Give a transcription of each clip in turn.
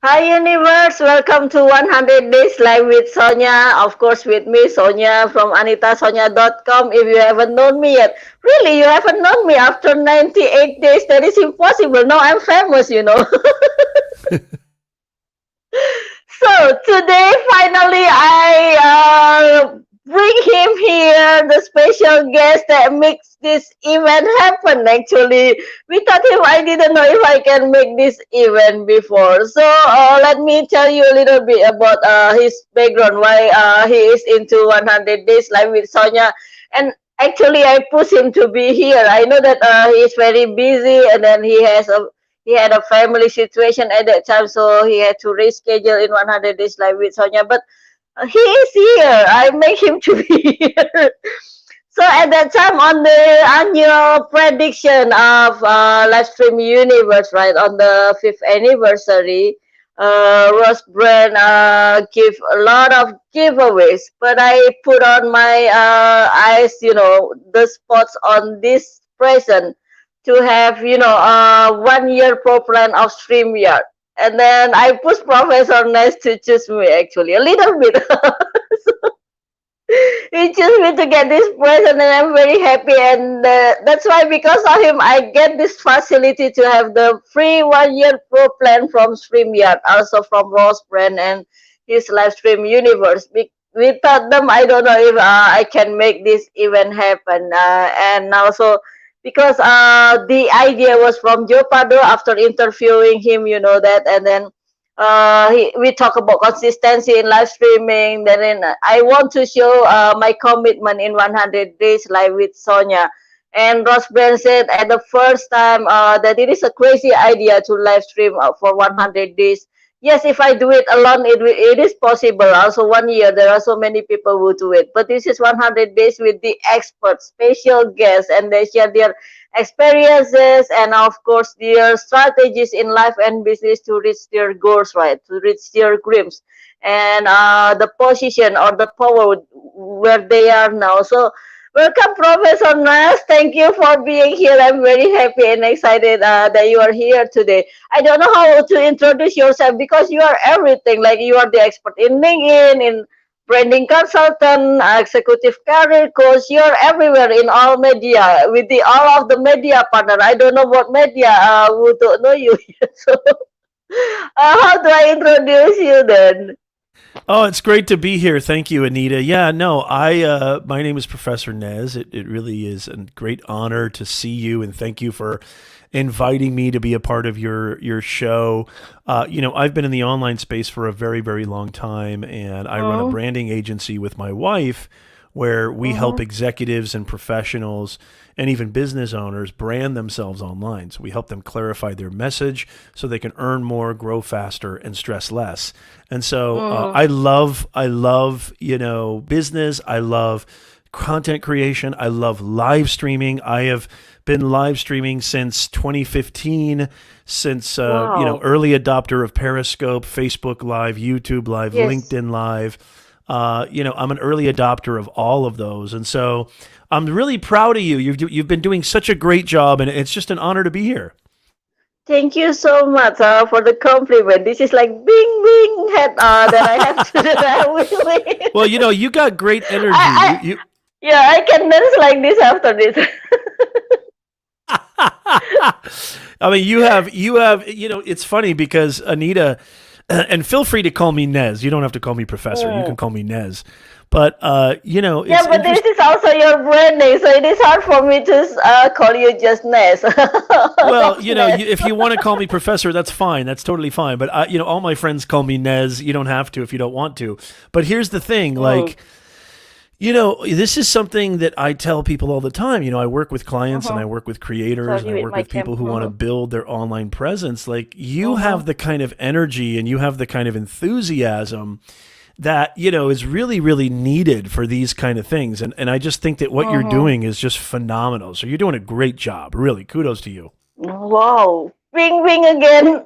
Hi universe, welcome to 100 Days Live with Sonya. Of course with me, Sonya from anitasonya.com. If you haven't known me yet, really you haven't known me after 98 days, that is impossible. Now I'm famous. So today, finally, I bring him here, the special guest that makes this event happen. Actually, without him, I didn't know if I can make this event before. So let me tell you a little bit about his background, why he is into 100 Days Live with Sonya, and actually, I push him to be here. I know that he is very busy, and then he had a family situation at that time, so he had to reschedule in 100 Days Live with Sonya. But he is here. I make him to be here. So at that time, on the annual prediction of Livestream Universe, right, on the 5th anniversary, Rose Brand give a lot of giveaways, but I put on my eyes, the spots on this present to have, 1 year pro plan of StreamYard. And then I pushed Professor Ness to choose me actually a little bit. He chose me to get this present, and I'm very happy. And that's why, because of him, I get this facility to have the free 1 year pro plan from StreamYard, also from Ross Brand and his live stream universe. Without them, I don't know if I can make this event happen. And also, because the idea was from Joe Padro after interviewing him, that, and then we talk about consistency in live streaming. Then I want to show my commitment in 100 days live with Sonya. And Ross Brand said at the first time that it is a crazy idea to live stream for 100 days. Yes, if I do it alone, it is possible. Also, 1 year, there are so many people who do it. But this is 100 days with the experts, special guests, and they share their experiences and of course their strategies in life and business to reach their goals, right, to reach their dreams, and the position or the power where they are now. So welcome, Professor Nas. Thank you for being here. I'm very happy and excited that you are here today. I don't know how to introduce yourself because you are everything. Like, you are the expert in LinkedIn, in branding consultant, executive career coach. You're everywhere in all media with the all of the media partner. I don't know what media who don't know you yet. So how do I introduce you then? Oh, it's great to be here. Thank you, Anita. Yeah, no, my name is Professor Nez. It really is a great honor to see you, and thank you for inviting me to be a part of your show. I've been in the online space for a very, very long time, and I run a Mm-hmm. branding agency with my wife where we help Mm-hmm. executives and professionals and even business owners brand themselves online. So we help them clarify their message so they can earn more, grow faster, and stress less. And so Mm-hmm. I love business. I love content creation. I love live streaming. I have been live streaming since 2015, since Wow. early adopter of Periscope, Facebook Live, YouTube Live, Yes. LinkedIn Live. I'm an early adopter of all of those, and so I'm really proud of you. You've been doing such a great job, and it's just an honor to be here. Thank you so much for the compliment. This is like bing bing head that I have to that I will win. Well, you got great energy. I, I yeah, I can dance like this after this. I mean, you have. It's funny because Anita, and feel free to call me Nez. You don't have to call me Professor. You can Mm. call me Nez. But Yeah, it's but this interesting. is also your brand name, so it is hard for me to call you just Ness. Well, That's Ness. if you want to call me Professor, that's fine. That's totally fine. But all my friends call me Nez. You don't have to if you don't want to. But here's the thing, Mm. like, this is something that I tell people all the time. I work with clients and I Mm-hmm. work with creators and Sorry I with work my with cam. people who want to Mm-hmm. build their online presence. Like, you Mm-hmm. have the kind of energy and you have the kind of enthusiasm that, is really, really needed for these kind of things. And I just think that what you're Mm-hmm. doing is just phenomenal. So you're doing a great job. Really, kudos to you. Wow. Wing wing again.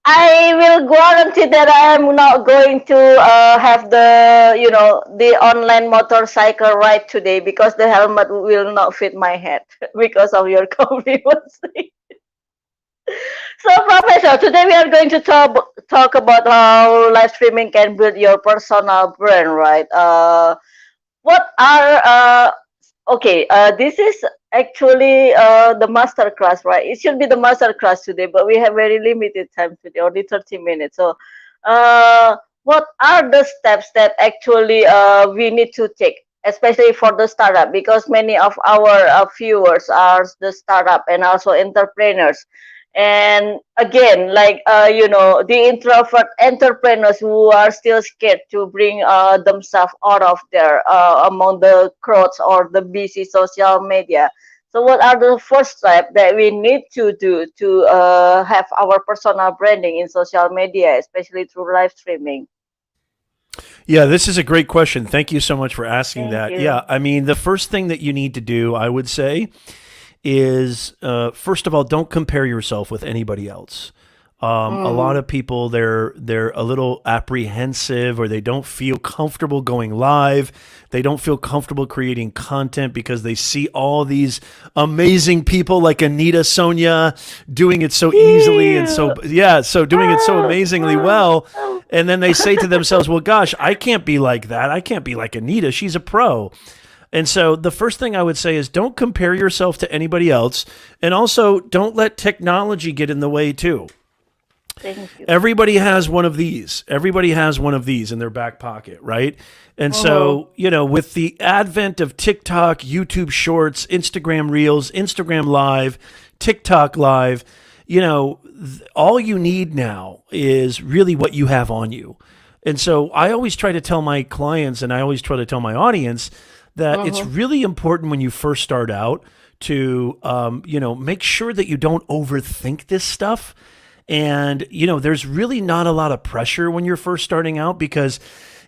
I will guarantee that I am not going to have the online motorcycle ride today because the helmet will not fit my head because of your compliments. So, Professor, today we are going to talk about how live streaming can build your personal brand, right? What are okay, this is actually the master class, right? It should be the master class today, but we have very limited time today, only 30 minutes. So, what are the steps that actually we need to take, especially for the startup? Because many of our viewers are the startup and also entrepreneurs. And again, like the introvert entrepreneurs who are still scared to bring themselves out of their among the crowds or the busy social media. So what are the first steps that we need to do to have our personal branding in social media, especially through live streaming? Yeah, this is a great question. Thank you so much for asking Thank that. you. Yeah, I mean, the first thing that you need to do, I would say, is first of all, don't compare yourself with anybody else. A lot Mm. of people they're a little apprehensive or they don't feel comfortable going live. They don't feel comfortable creating content because they see all these amazing people like Anita, Sonya doing it so easily and so Ew. yeah, so doing it so Oh, amazingly oh, well. oh. And then they say to themselves, "Well, gosh, I can't be like that. I can't be like Anita. She's a pro." And so the first thing I would say is don't compare yourself to anybody else. And also don't let technology get in the way too. Thank you. Everybody has one of these. Everybody has one of these in their back pocket, right? And Mm-hmm. so, with the advent of TikTok, YouTube Shorts, Instagram Reels, Instagram Live, TikTok Live, all you need now is really what you have on you. And so I always try to tell my clients and I always try to tell my audience that it's Mm-hmm. really important when you first start out to, make sure that you don't overthink this stuff. And there's really not a lot of pressure when you're first starting out because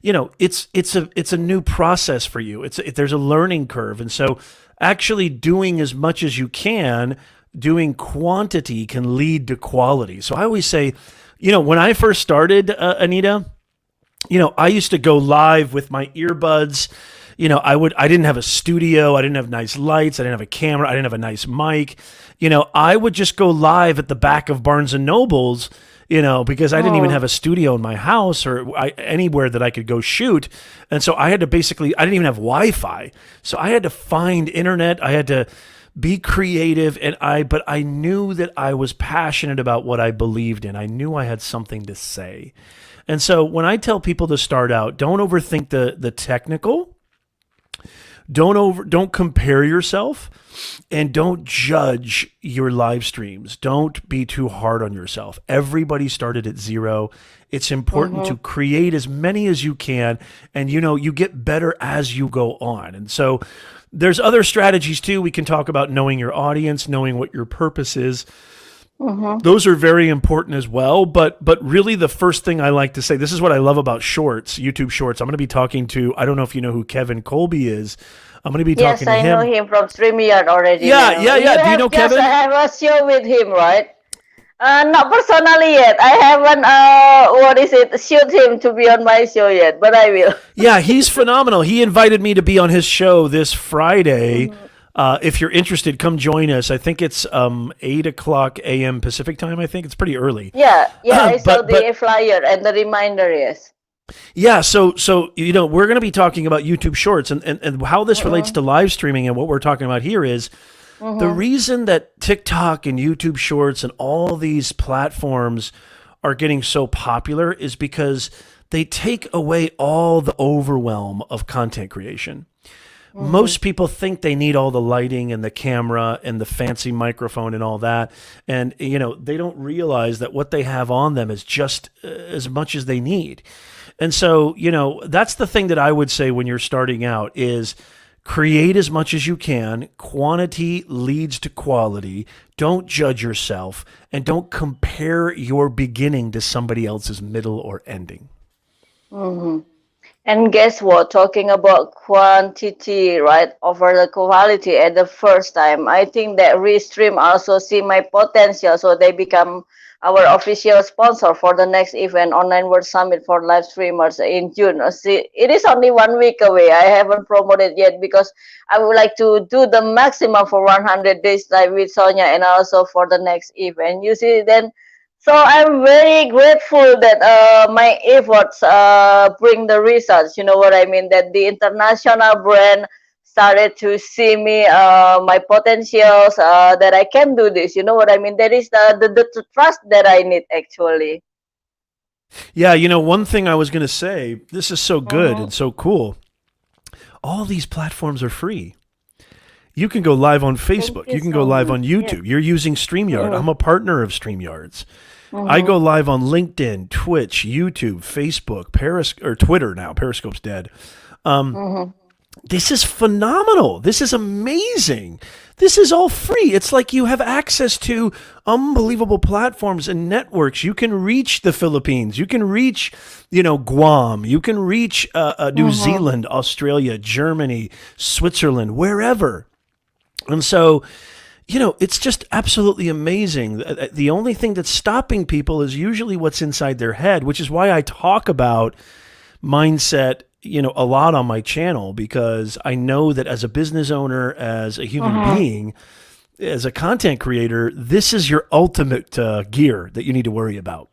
it's a new process for you. There's a learning curve, and so actually doing as much as you can, doing quantity can lead to quality. So I always say, when I first started, Anita, I used to go live with my earbuds. I didn't have a studio. I didn't have nice lights. I didn't have a camera. I didn't have a nice mic. I would just go live at the back of Barnes and Nobles, because I didn't even Mm. have a studio in my house or anywhere that I could go shoot. And so I had to basically, I didn't even have Wi Fi. So I had to find internet. I had to be creative. But I knew that I was passionate about what I believed in. I knew I had something to say. And so when I tell people to start out, don't overthink the technical. Don't compare yourself and don't judge your live streams. Don't be too hard on yourself. Everybody started at zero. It's important to Mm-hmm. create as many as you can and you get better as you go on. And so there's other strategies too. We can talk about knowing your audience, knowing what your purpose is. Mm-hmm. Those are very important as well, but really the first thing I like to say, this is what I love about shorts, YouTube shorts. I'm going to be talking to, I don't know if you know who Kevin Colby is. I'm going to be Yes, talking to I know him. him from StreamYard already Yeah, now. yeah, You yeah. Do you have know just Kevin? have a show with him, right? Not personally yet. I haven't what is it? Shoot him to be on my show yet, but I will. Yeah, he's phenomenal. He invited me to be on his show this Friday. Mhm. If you're interested, come join us. I think it's 8 o'clock a.m. Pacific time. I think it's pretty early. Yeah, yeah. I saw but the flyer and the reminder. Yes. Yeah, so we're going to be talking about YouTube Shorts and how this relates Mm-hmm. to live streaming, and what we're talking about here is the Mm-hmm. reason that TikTok and YouTube Shorts and all these platforms are getting so popular is because they take away all the overwhelm of content creation. Mm-hmm. Most people think they need all the lighting and the camera and the fancy microphone and all that, and they don't realize that what they have on them is just as much as they need. And so, that's the thing that I would say when you're starting out is create as much as you can. Quantity leads to quality. Don't judge yourself and don't compare your beginning to somebody else's middle or ending. Mm-hmm. And guess what? Talking about quantity, right, over the quality at the first time, I think that Restream also see my potential, so they become our official sponsor for the next event, Online World Summit for live streamers in June. See, it is only 1 week away. I haven't promoted yet because I would like to do the maximum for 100 days live with Sonya and also for the next event. You see, then so I'm very grateful that my efforts bring the results. You know what I mean? That the international brand started to see me, my potentials, that I can do this. You know what I mean? That is the trust that I need actually. Yeah, one thing I was going to say, this is so good and Mm-hmm. so cool. All these platforms are free. You can go live on Thank Facebook. you You can go so live much. on Yes. YouTube. You're using StreamYard. I'm Mm-hmm. a partner of StreamYard's. I Mm-hmm. go live on LinkedIn, Twitch, YouTube, Facebook, or Twitter now. Periscope's dead. Mm-hmm. This is phenomenal. This is amazing. This is all free. It's like you have access to unbelievable platforms and networks. You can reach the Philippines. You can reach, Guam. You can reach New Mm-hmm. Zealand, Australia, Germany, Switzerland, wherever. And so, it's just absolutely amazing. The only thing that's stopping people is usually what's inside their head, which is why I talk about mindset, a lot on my channel, because I know that as a business owner, as a human Mm-hmm. being, as a content creator, this is your ultimate gear that you need to worry about.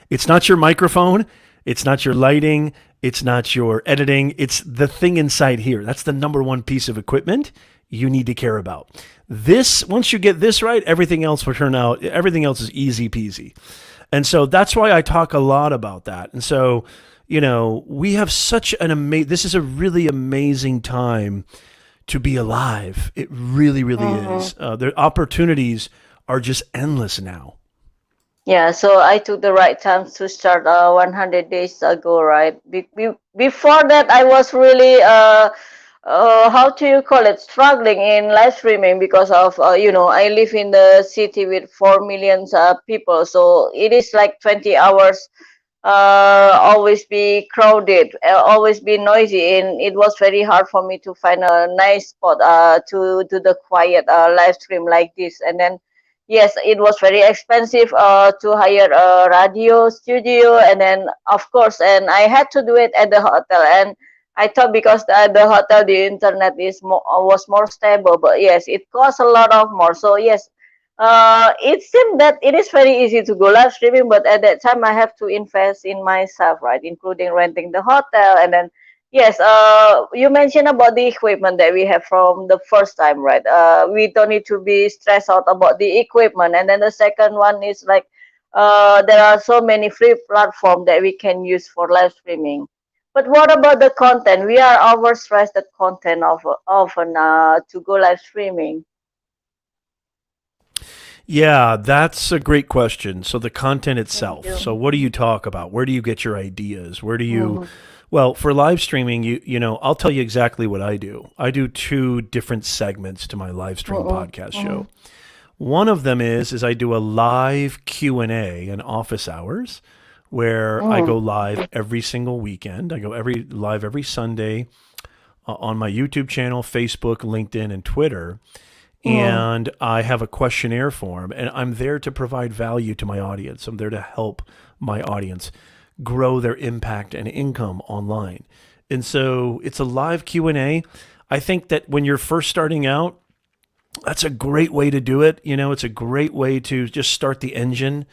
It's not your microphone, it's not your lighting, it's not your editing, it's the thing inside here. That's the number one piece of equipment you need to care about. This, once you get this right, everything else will turn out, everything else is easy peasy. And so that's why I talk a lot about that. And so, we have such an amazing, this is a really amazing time to be alive. It really, really Mm-hmm. is. The opportunities are just endless now. Yeah, so I took the right time to start 100 days ago, right? Before that, I was really, how do you call it, struggling in live streaming because of, I live in the city with 4 million people. So it is like 20 hours, always be crowded, always be noisy. And it was very hard for me to find a nice spot to do the quiet live stream like this. And then yes, it was very expensive to hire a radio studio, and then of course, and I had to do it at the hotel. And I thought because the hotel, the internet is more, was more stable, but yes, it costs a lot of more. So yes, it seemed that it is very easy to go live streaming, but at that time I have to invest in myself, right, including renting the hotel, and then yes, you mentioned about the equipment that we have from the first time, right? We don't need to be stressed out about the equipment. And then the second one is like, there are so many free platforms that we can use for live streaming. But what about the content? We are overstressed at content often to go live streaming. Yeah, that's a great question. So the content Thank itself. So you. what do you talk about? Where do you get your ideas? Where do you Mm-hmm. Well, for live streaming, I'll tell you exactly what I do. I do two different segments to my live stream podcast Mm-hmm. show. One of them is I do a live Q&A in office hours where I go Mm-hmm. live every single weekend. I go every Sunday on my YouTube channel, Facebook, LinkedIn, and Twitter. Mm-hmm. And I have a questionnaire form, and I'm there to provide value to my audience. I'm there to help my audience grow their impact and income online. And so it's a live Q&A. I think that when you're first starting out, that's a great way to do it. It's a great way to just start the engine,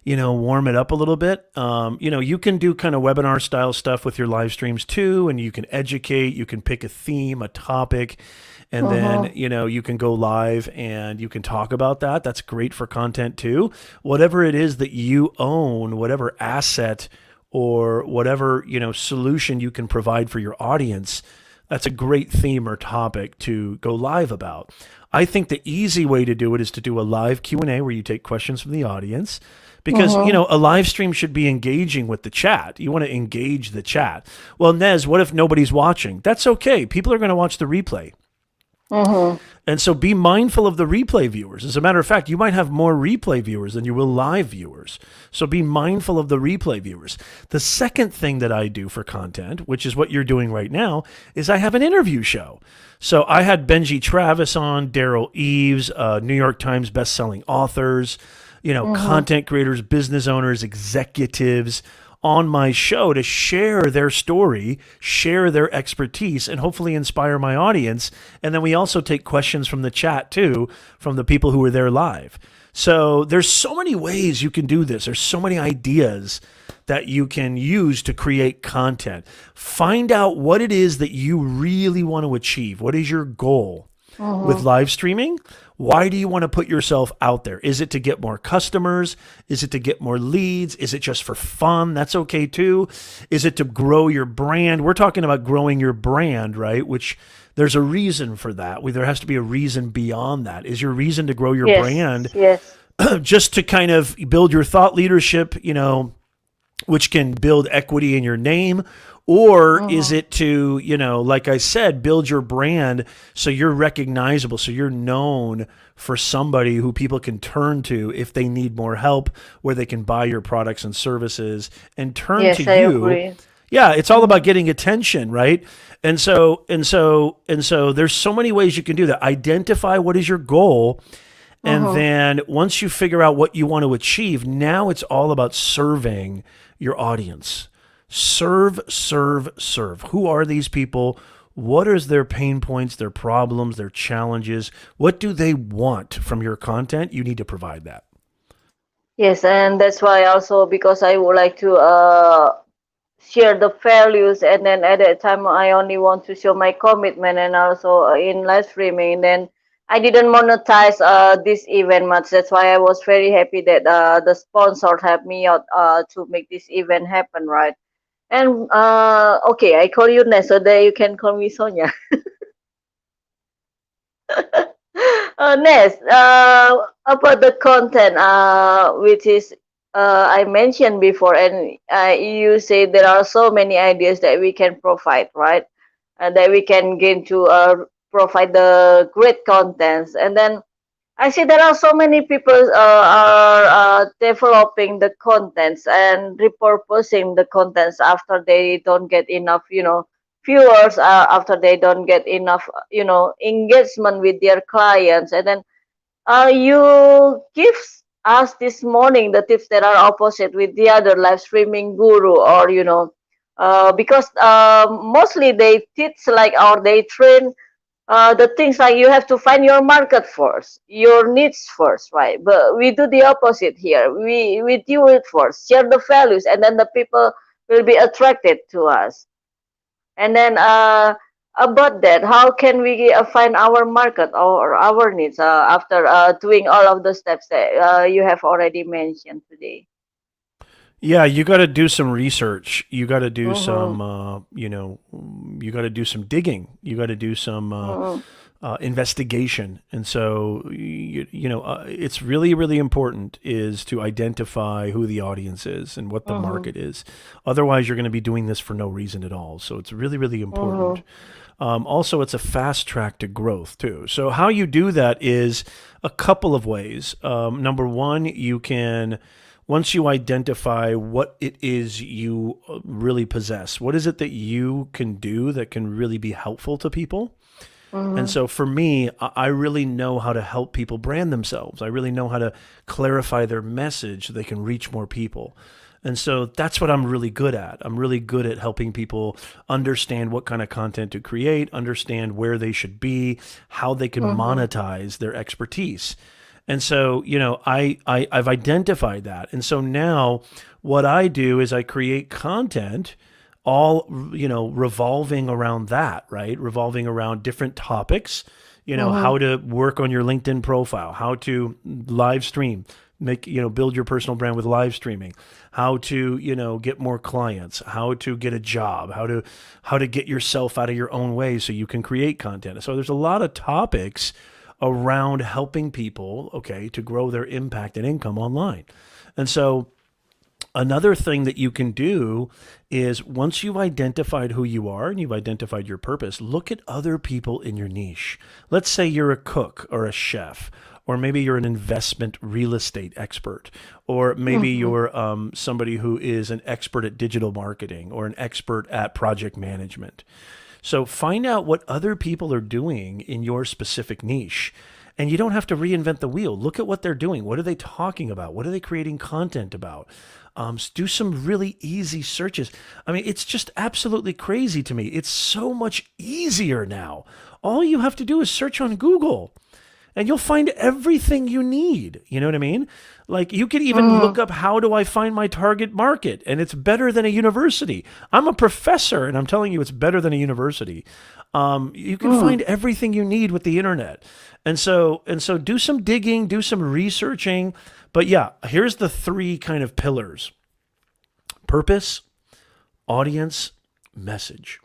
warm it up a little bit. You can do kind of webinar style stuff with your live streams too, and you can educate, you can pick a theme, a topic, and then, Mm-hmm. you can go live and you can talk about that. That's great for content too. Whatever it is that you own, whatever asset or whatever, solution you can provide for your audience, that's a great theme or topic to go live about. I think the easy way to do it is to do a live Q&A where you take questions from the audience, because Mm-hmm. a live stream should be engaging with the chat. You want to engage the chat. Well, Nez, what if nobody's watching? That's okay. People are going to watch the replay. Mm-hmm. And so be mindful of the replay viewers. As a matter of fact, you might have more replay viewers than you will live viewers. So be mindful of the replay viewers. The second thing that I do for content, which is what you're doing right now, is I have an interview show. So I had Benji Travis on, Daryl Eves, New York Times bestselling authors, Mm-hmm. content creators, business owners, executives on my show to share their story, share their expertise, and hopefully inspire my audience. And then we also take questions from the chat too, from the people who are there live. So there's so many ways you can do this. There's so many ideas that you can use to create content. Find out what it is that you really want to achieve. What is your goal with Mm-hmm. live streaming? Why do you want to put yourself out there? Is it to get more customers? Is it to get more leads? Is it just for fun? That's okay too. Is it to grow your brand? We're talking about growing your brand, right? Which there's a reason for that. There has to be a reason beyond that. Is your reason to grow your brand Yes, yes. just to kind of build your thought leadership, which can build equity in your name? Or is Mm-hmm. it to, like I said, build your brand so you're recognizable, so you're known for somebody who people can turn to if they need more help, where they can buy your products and services and turn to Yes, I you? agree. Yeah, it's all about Mm-hmm. getting attention, right? And so there's so many ways you can do that. Identify what is your goal, and Mm-hmm. then once you figure out what you want to achieve, now it's all about serving your audience. Serve, serve, serve. Who are these people? What is their pain points, their problems, their challenges? What do they want from your content? You need to provide that. Yes, and that's why also because I would like to share the values, and then at that time I only want to show my commitment, and also in live streaming. Then I didn't monetize this event much. That's why I was very happy that the sponsor helped me out to make this event happen, right? And okay, I call you Ness, so that you can call me Sonya. Next, about the content, which is I mentioned before, and you say there are so many ideas that we can provide, right? That we can gain to provide the great contents, and then I see there are so many people are developing the contents and repurposing the contents after they don't get enough, viewers, after they don't get enough, engagement with their clients, and then you give us this morning the tips that are opposite with the other live streaming guru, or because mostly they teach like, or they train the things like you have to find your market first, your needs first, right? But we do the opposite here. We do it first, share the values, and then the people will be attracted to us. And then about that, how can we find our market or our needs after doing all of the steps that you have already mentioned today? Yeah, you got to do some research. You got to do Mm-hmm. some, you got to do some digging. You got to do some Mm-hmm. investigation. And so, it's really, really important is to identify who the audience is and what the Mm-hmm. market is. Otherwise, you're going to be doing this for no reason at all. So it's really, really important. Mm-hmm. Also, it's a fast track to growth too. So how you do that is a couple of ways. Number one, you can once you identify what it is you really possess, what is it that you can do that can really be helpful to people? And Mm-hmm. so for me, I really know how to help people brand themselves. I really know how to clarify their message so they can reach more people. And so that's what I'm really good at. I'm really good at helping people understand what kind of content to create, understand where they should be, how they can Mm-hmm. monetize their expertise. And so, I've identified that. And so now what I do is I create content all, revolving around that, right? Revolving around different topics, Mm-hmm. how to work on your LinkedIn profile, how to live stream, build your personal brand with live streaming, how to, get more clients, how to get a job, how to get yourself out of your own way so you can create content. So there's a lot of topics around helping people, okay, to grow their impact and income online. And so another thing that you can do is once you've identified who you are and you've identified your purpose, look at other people in your niche. Let's say you're a cook or a chef, or maybe you're an investment real estate expert, or maybe Mm-hmm. you're somebody who is an expert at digital marketing or an expert at project management. So find out what other people are doing in your specific niche and you don't have to reinvent the wheel. Look at what they're doing. What are they talking about? What are they creating content about? Do some really easy searches. I mean, it's just absolutely crazy to me. It's so much easier now. All you have to do is search on Google and you'll find everything you need. You know what I mean? Like you could even look Mm. up how do I find my target market, and it's better than a university. I'm a professor, and I'm telling you, it's better than a university. You can Mm. find everything you need with the internet, and so do some digging, do some researching. But yeah, here's the three kind of pillars: purpose, audience, message.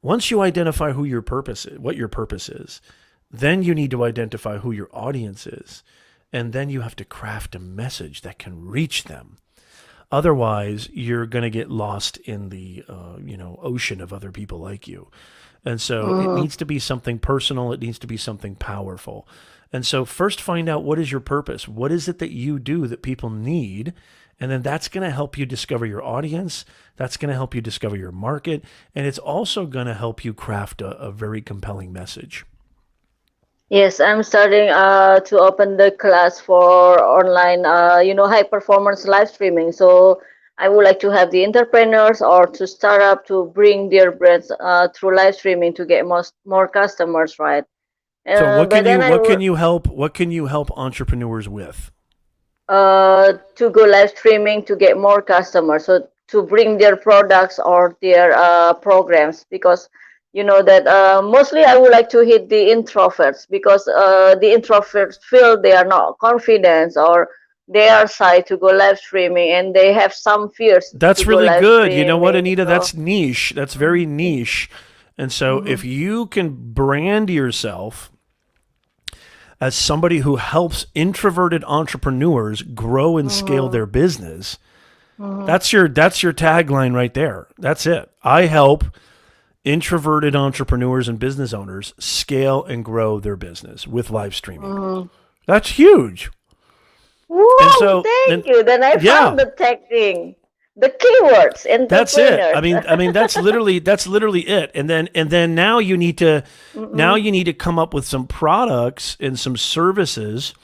Once you identify who your purpose is, what your purpose is, then you need to identify who your audience is. And then you have to craft a message that can reach them. Otherwise, you're going to get lost in the ocean of other people like you. And so it Mm. needs to be something personal. It needs to be something powerful. And so first find out what is your purpose. What is it that you do that people need? And then that's going to help you discover your audience. That's going to help you discover your market. And it's also going to help you craft a very compelling message. Yes, I'm starting to open the class for online, high performance live streaming. So I would like to have the entrepreneurs or to start up to bring their brands through live streaming to get more customers, right? So But then I will what can you help entrepreneurs with? to go live streaming to get more customers, so to bring their products or their programs, because you know that mostly I would like to hit the introverts, because the introverts feel they are not confident or they are shy to go live streaming, and they have some fears to That's go really live good. You know what, streaming. Anita? So That's niche. That's very niche. And so mhm, if you can brand yourself as somebody who helps introverted entrepreneurs grow and scale mhm, their business, mhm, that's your tagline right there. That's it. I help introverted entrepreneurs and business owners scale and grow their business with live streaming. mhm. That's huge. And Wow, so, thank and you. Then I yeah, found the tech thing, the keywords, that's it. entrepreneurs. I mean that's literally it. And then now Mhm. you need to come up with some products and some services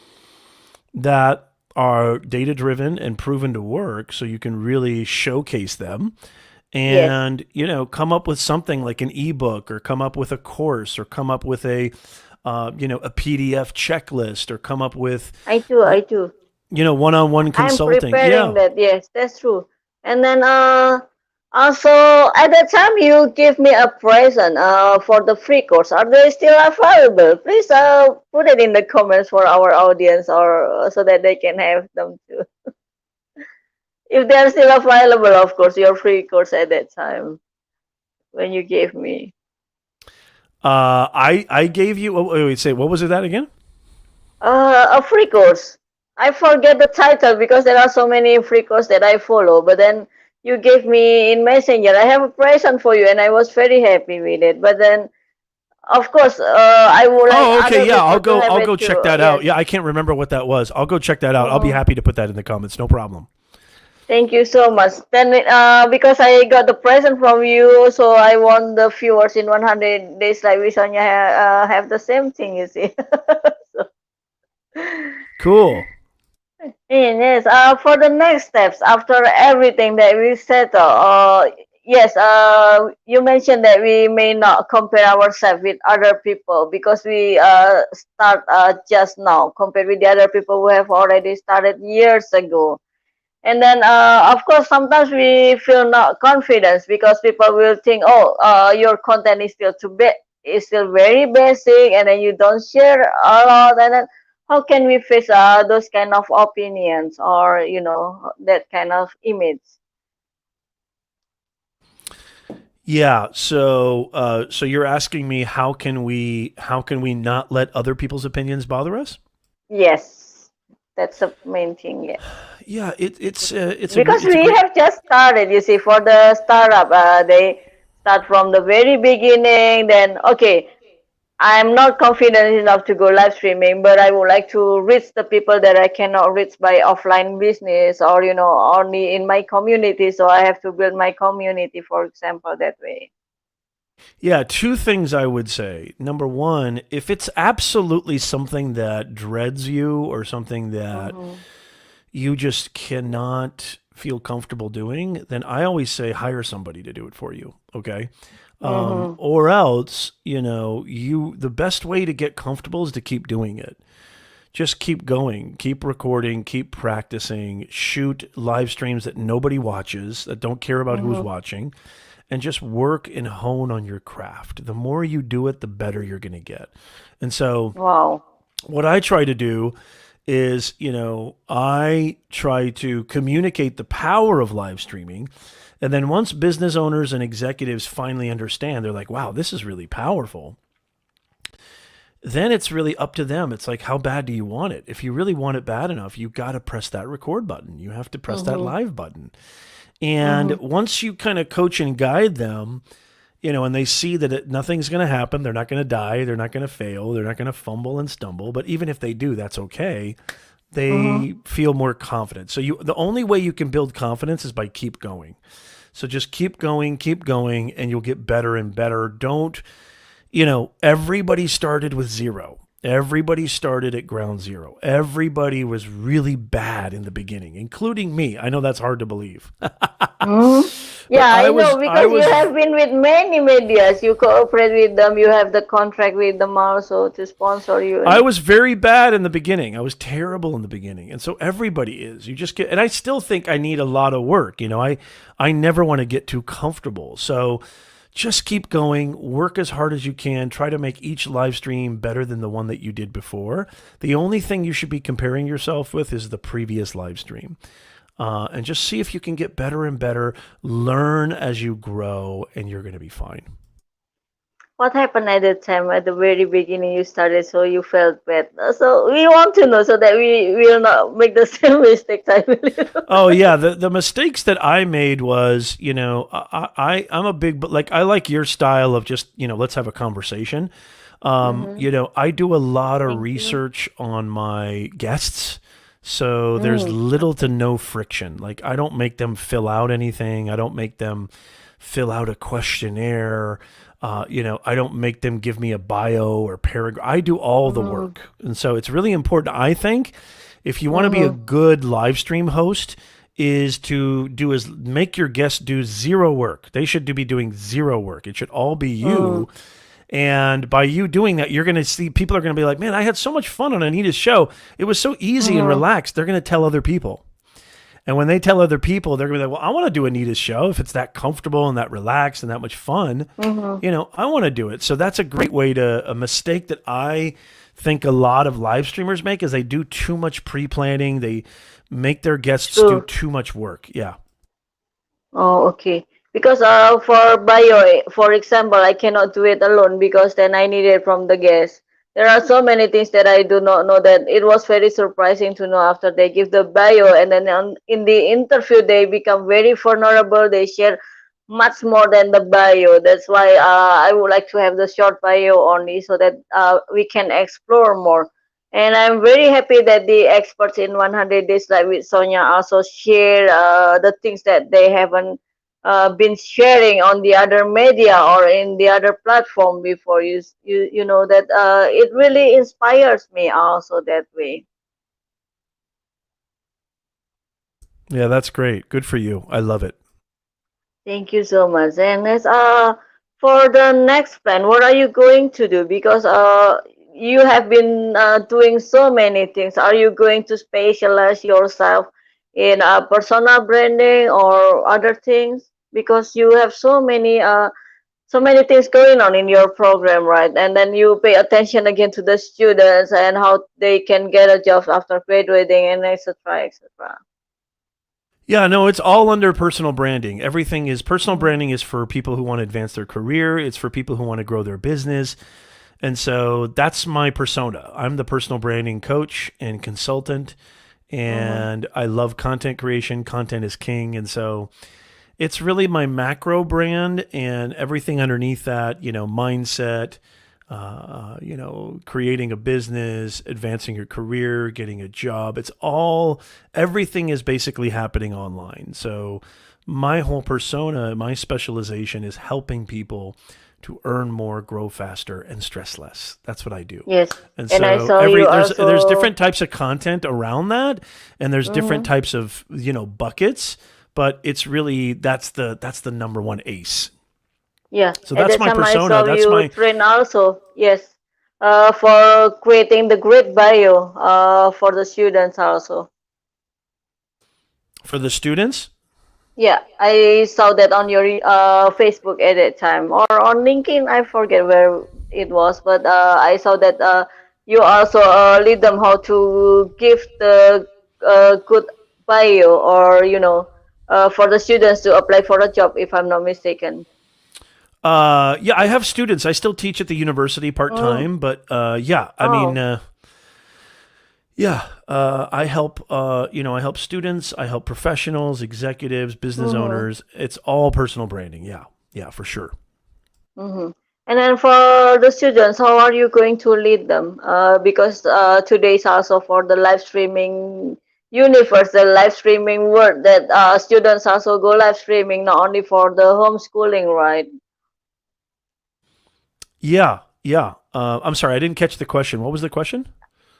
that are data driven and proven to work so you can really showcase them Yes. and come up with something like an ebook or come up with a course or come up with a PDF checklist or come up with I do, I do. one-on-one I'm consulting. preparing Yeah. that. Yes, that's true. And then also at that time you give me a present for the free course. Are they still available? Please put it in the comments for our audience, or so that they can have them too. If they are still available, of course, your free course at that time when you gave me I gave you. Oh, wait, say what was it that again? a free course. I forget the title because there are so many free course that I follow. But then you gave me in Messenger. I have a present for you, and I was very happy with it. But then, of course, I would like Oh, okay, other yeah, people to have I'll it go check too. that out. Yes. Yeah, I can't remember what that was. I'll go check that out. I'll be Mhm. happy to put that in the comments. No problem. Thank you so much. Then, because I got the present from you, so I want the viewers in 100 days like we Sonya have the same thing. You see. So, Cool. yes, for the next steps after everything that we settle, yes, you mentioned that we may not compare ourselves with other people because we start just now compared with the other people who have already started years ago. And then, of course, sometimes we feel not confidence because people will think, oh, your content is still is still very basic, and then you don't share a lot. And then, how can we face those kind of opinions, or that kind of image? Yeah. So you're asking me how can we not let other people's opinions bother us? Yes, that's the main thing. Yeah, Yeah. because It's a we great. have just started. You see, for the startup, they start from the very beginning. Then, okay, I'm not confident enough to go live streaming, but I would like to reach the people that I cannot reach by offline business, or only in my community. So I have to build my community, for example, that way. Yeah, two things I would say. Number one, if it's absolutely something that dreads you or something that Mm-hmm. you just cannot feel comfortable doing, then I always say hire somebody to do it for you. Okay. Mm-hmm. Or else, the best way to get comfortable is to keep doing it. Just keep going, keep recording, keep practicing, shoot live streams that nobody watches, that don't care about who's Mm-hmm. watching, and just work and hone on your craft. The more you do it, the better you're going to get. And so, Wow. what I try to do is, I try to communicate the power of live streaming. And then once business owners and executives finally understand, they're like, wow, this is really powerful. Then it's really up to them. It's like, how bad do you want it? If you really want it bad enough, you got to press that record button. You have to press that Mm-hmm. live button. And Mm-hmm. once you kind of coach and guide them, and they see that nothing's going to happen, they're not going to die, they're not going to fail, they're not going to fumble and stumble. But even if they do, that's okay. Mm-hmm. They feel more confident. So the only way you can build confidence is by keep going. So just keep going, and you'll get better and better. Don't, everybody started with zero. Everybody started at ground zero. Everybody was really bad in the beginning, including me. I know that's hard to believe. Mm-hmm. But Yeah, I know because you have been with many medias. You cooperate with them. You have the contract with them also to sponsor you. I And was very bad in the beginning. I was terrible in the beginning. And so everybody is. You just get, and I still think I need a lot of work. I never want to get too comfortable. So just keep going, work as hard as you can, try to make each live stream better than the one that you did before. The only thing you should be comparing yourself with is the previous live stream. And just see if you can get better and better, learn as you grow, and you're going to be fine. what happened at the time at the very beginning you started, so you felt bad. So we want to know so that we will not make the same mistakes. I believe. Oh yeah, the mistakes that I made was, I'm a big, but like I like your style of just, let's have a conversation. Mm-hmm. I do a lot of Thank you. research on my guests. So there's Mm. little to no friction. Like I don't make them fill out anything. I don't make them fill out a questionnaire. I don't make them give me a bio or paragraph. I do all the Mm-hmm. work. And so it's really important, I think, if you want to be a Mm-hmm. good live stream host, is to do is make your guests do zero work. They should be doing zero work. It should all be Mm-hmm. you. And by you doing that, you're going to see people are going to be like, man, I had so much fun on Anita's show. It was so easy and Mm-hmm. relaxed. They're going to tell other people. And when they tell other people, they're going to be like, well, I want to do Anita's show. If it's that comfortable and that relaxed and that much fun, Mm-hmm. I want to do it. So that's a great way a mistake that I think a lot of live streamers make is they do too much pre-planning. They make their guests do Sure. too much work. Yeah. Oh, okay. Because for bio, for example, I cannot do it alone because then I need it from the guest. There are so many things that I do not know that it was very surprising to know after they give the bio and then in the interview they become very vulnerable. They share much more than the bio. That's why I would like to have the short bio only so that we can explore more. And I'm very happy that the experts in 100 Days like with Sonya also share the things that they haven't been sharing on the other media or in the other platform before. You know that it really inspires me also that way. Yeah, that's great. Good for you. I love it. Thank you so much. And as for the next plan, what are you going to do? Because you have been doing so many things. Are you going to specialize yourself in personal branding or other things? Because you have so many things going on in your program, right? And then you pay attention again to the students and how they can get a job after graduating and etc. etc. Yeah, no, it's all under personal branding. Everything is personal branding is for people who want to advance their career. It's for people who want to grow their business. And so that's my persona. I'm the personal branding coach and consultant. Mm-hmm. And I love content creation. Content is king. And so it's really my macro brand and everything underneath that, mindset, creating a business, advancing your career, getting a job. Everything is basically happening online. So my whole persona, my specialization is helping people to earn more, grow faster, and stress less. That's what I do. Yes. And And I so saw you there's also. different types of content around that, and there's different Hmm. types of buckets. But it's really that's the number one ace. Yeah. So At that's that my time, I persona. saw That's you my train also. Yes. For creating the great bio. For the students also. for the students. Yeah, I saw that on your Facebook at that time, or on LinkedIn. I forget where it was, but I saw that you also lead them how to give the good bio, or for the students to apply for a job, if I'm not mistaken. Yeah, I have students. I still teach at the university part Mm. time, but yeah, I mean, Oh. yeah, I help. I help students. I help professionals, executives, business Mm-hmm. owners. It's all personal branding. Yeah, yeah, for sure. Mm-hmm. And then for the students, how are you going to lead them? Because today is also for the live streaming universe, the live streaming world, that students also go live streaming, not only for the homeschooling, right? Yeah, yeah. I'm sorry, I didn't catch the question. What was the question?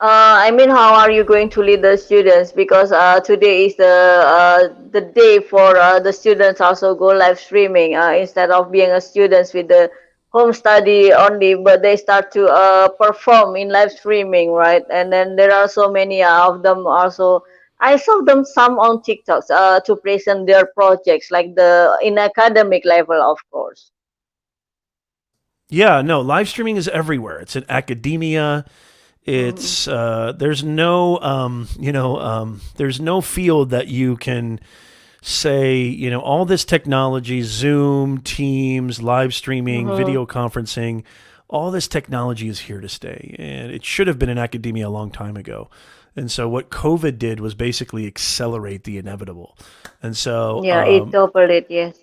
I mean, how are you going to lead the students? Because today is the day for the students also go live streaming, instead of being a students with the home study only, but they start to perform in live streaming, right? And then there are so many of them also. I saw them some on TikToks to present their projects, like the in academic level, of course. Yeah, no, live streaming is everywhere. It's in academia. Mm-hmm. It's there's no there's no field that you can say, all this technology, Zoom, Teams, live streaming, Mm-hmm. video conferencing, all this technology is here to stay. And it should have been in academia a long time ago. And so what COVID did was basically accelerate the inevitable. And so, Yeah, it doubled it. Yes.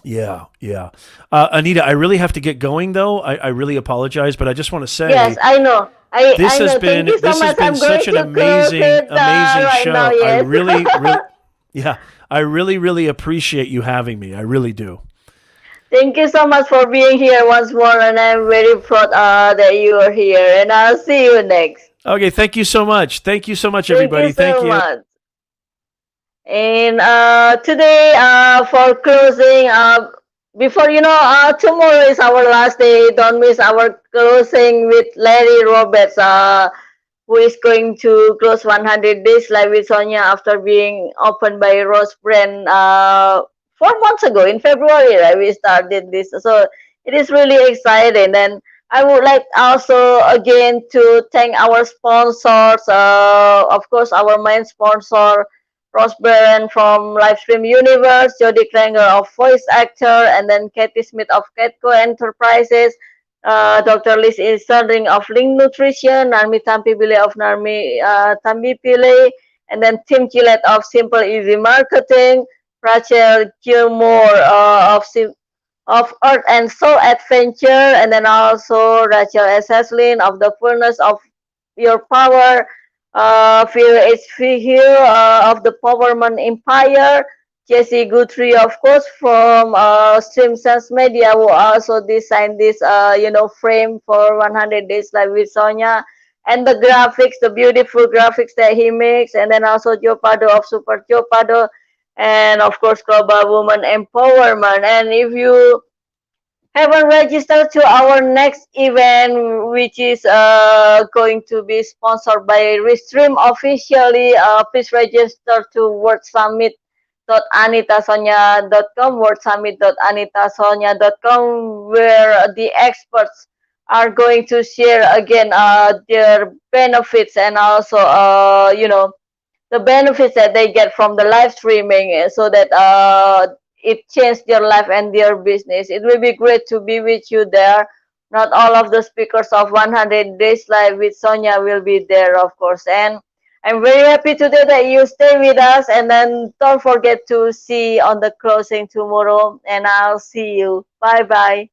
yeah, yeah. Anita, I really have to get going though. I really apologize, but I just want to Yes, say I know. I this I has know. Thank been you so this has much. been I'm going such an to close amazing it amazing right now. show. I Yes. really really yeah, I really really appreciate you having me. I really do. Thank you so much for being here once more, and I'm very proud that you are here. And I'll see you next. Okay, thank you so much. Thank you so much Thank you everybody. Thank so you. much. And today, for closing, before tomorrow is our last day. Don't miss our closing with Larry Roberts. Who is going to close 100 days live with Sonya after being opened by Rose Brand 4 months ago in February. Right? We started this, so it is really exciting. And I would like also again to thank our sponsors. Of course, our main sponsor, Rose Brand from Livestream Universe, Jody Kranger of Voice Actor, and then Katie Smith of Catco Enterprises, Dr. Liz Isarding of Link Nutrition, Narmi Tampibile of Narmi Tambipile, and then Tim Gillette of Simple Easy Marketing, Rachel Gilmore of Earth and Soul Adventure, and then also Rachel S. Heslin of The Furnace of Your Power, Phil H. Hill of the Powerman Empire, Jesse Guthrie, of course, from Stream Sense Media, who also designed this, frame for 100 Days Live with Sonya, and the graphics, the beautiful graphics that he makes, and then also Joe Pado of Super Joe Pado, and of course, Global Woman Empowerment. And if you haven't registered to our next event, which is going to be sponsored by Restream officially, please register to wordsummit.anitasonya.com, wordsummit.anitasonya.com, where the experts are going to share again their benefits, and also, the benefits that they get from the live streaming, so that it changed their life and their business. It will be great to be with you there. Not all of the speakers of 100 Days Live with Sonya will be there, of course. And I'm very happy today that you stay with us. And then don't forget to see on the closing tomorrow. And I'll see you. Bye bye.